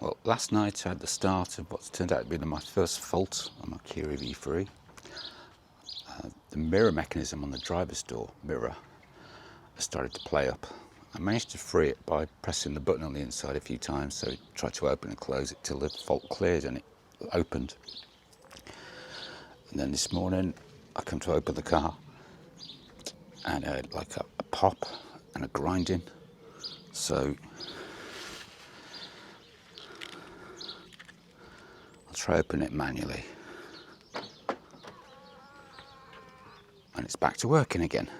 Well, last night I had the start of what's turned out to be my first fault on my Kia EV3. The mirror mechanism on the driver's door mirror has started to play up. I managed to free it by pressing the button on the inside a few times, so I tried to open and close it till the fault cleared and it opened. And then this morning I come to open the car and I had like a pop and a grinding. So I'll try open it manually. And it's back to working again.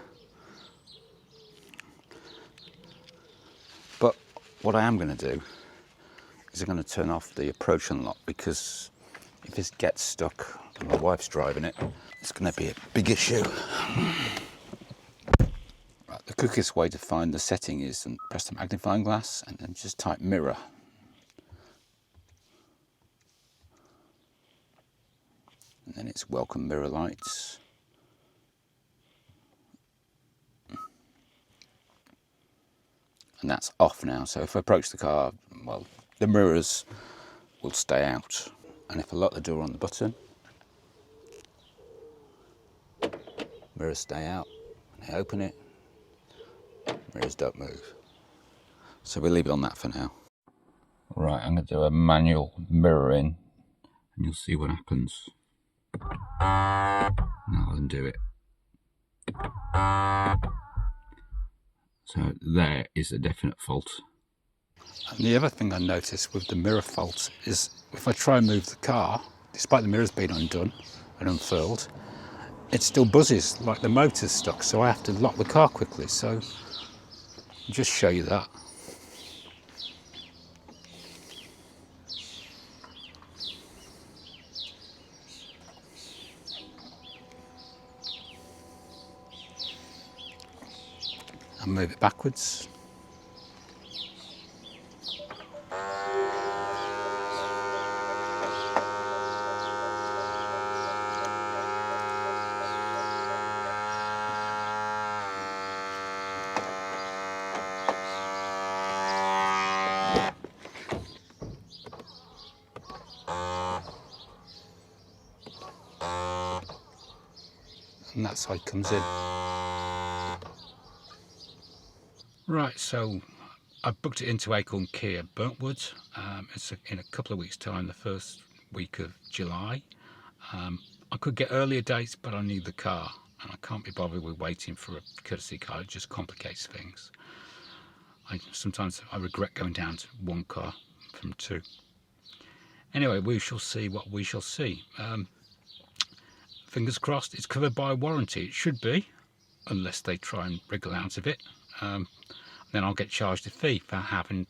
But what I am going to do is I'm going to turn off the approach unlock, because if this gets stuck and my wife's driving it, it's going to be a big issue. Right, the quickest way to find the setting is and press the magnifying glass and then just type mirror. And then it's welcome mirror lights. And that's off now, so if I approach the car, well, the mirrors will stay out. And if I lock the door on the button, mirrors stay out. When I open it, mirrors don't move. So we'll leave it on that for now. Right, I'm going to do a manual mirror in, and you'll see what happens. Now I'll undo it. So there is a definite fault. And the other thing I noticed with the mirror fault is if I try and move the car, despite the mirrors being undone and unfurled, it still buzzes like the motor's stuck, so I have to lock the car quickly. So I'll just show you that. And move it backwards. And that side comes in. Right, so I booked it into Acorn Kia Burntwood. It's in a couple of weeks' time, the first week of July. I could get earlier dates, but I need the car, and I can't be bothered with waiting for a courtesy car. It just complicates things. Sometimes I regret going down to one car from two. Anyway, we shall see what we shall see. Fingers crossed it's covered by warranty. It should be, unless they try and wriggle out of it. Then I'll get charged a fee for having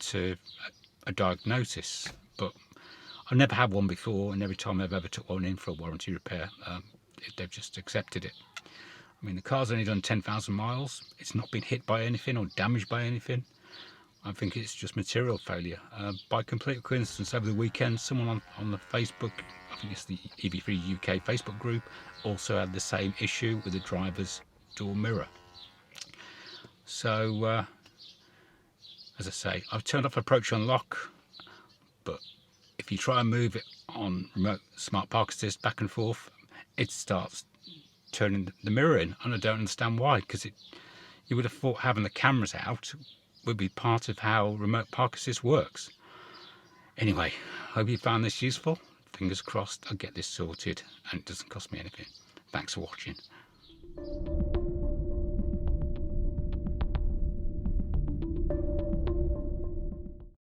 a diagnosis. But I've never had one before, and every time I've ever took one in for a warranty repair, they've just accepted it. I mean, the car's only done 10,000 miles. It's not been hit by anything or damaged by anything. I think it's just material failure. By complete coincidence, over the weekend, someone on the Facebook, I think it's the EV3 UK Facebook group, also had the same issue with the driver's door mirror. So, as I say, I've turned off approach unlock, but if you try and move it on remote smart park assist back and forth, it starts turning the mirror in, and I don't understand why, because you would have thought having the cameras out would be part of how remote park assist works. Anyway, hope you found this useful. Fingers crossed I'll get this sorted and it doesn't cost me anything. Thanks for watching.